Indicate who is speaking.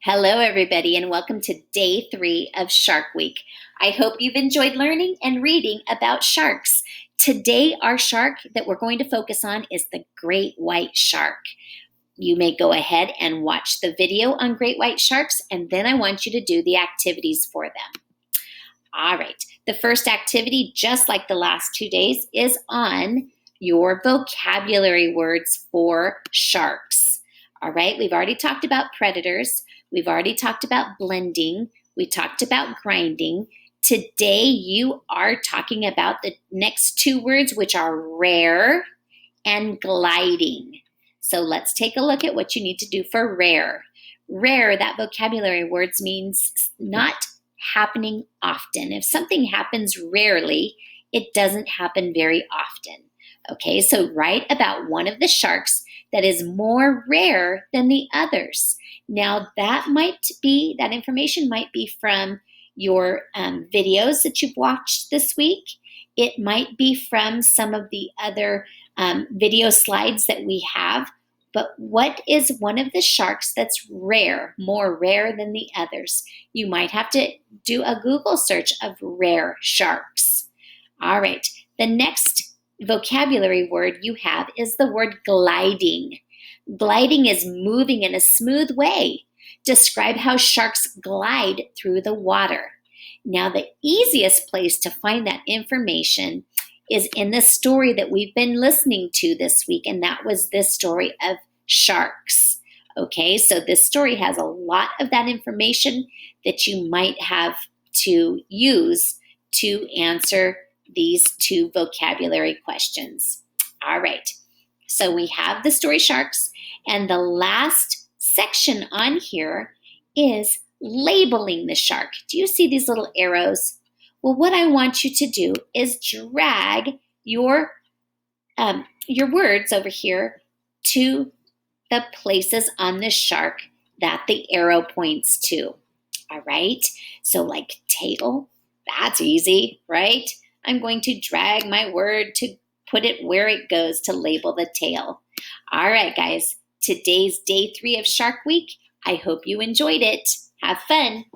Speaker 1: Hello, everybody, and welcome to day 3 of Shark Week. I hope you've enjoyed learning and reading about sharks. Today, our shark that we're going to focus on is the great white shark. You may go ahead and watch the video on great white sharks, and then I want you to do the activities for them. All right, the first activity, just like the last 2 days, is on your vocabulary words for sharks. All right, we've already talked about predators. We've already talked about blending. We talked about grinding. Today, you are talking about the next 2 words, which are rare and gliding. So let's take a look at what you need to do for rare. Rare, that vocabulary words means not happening often. If something happens rarely, it doesn't happen very often. Okay, so write about one of the sharks that is more rare than the others. Now that information might be from your videos that you've watched this week. It might be from some of the other video slides that we have. But what is one of the sharks that's rare, more rare than the others? You might have to do a Google search of rare sharks. All right, the next vocabulary word you have is the word gliding. Gliding is moving in a smooth way. Describe how sharks glide through the water. Now, the easiest place to find that information is in the story that we've been listening to this week, and that was this story of sharks. Okay, so this story has a lot of that information that you might have to use to answer these 2 vocabulary questions. All right, so we have the story sharks, and the last section on here is labeling the shark. Do you see these little arrows? Well, what I want you to do is drag your words over here to the places on the shark that the arrow points to. All right, so like tail, that's easy, right? I'm going to drag my word to put it where it goes to label the tail. All right, guys, today's day 3 of Shark Week. I hope you enjoyed it. Have fun.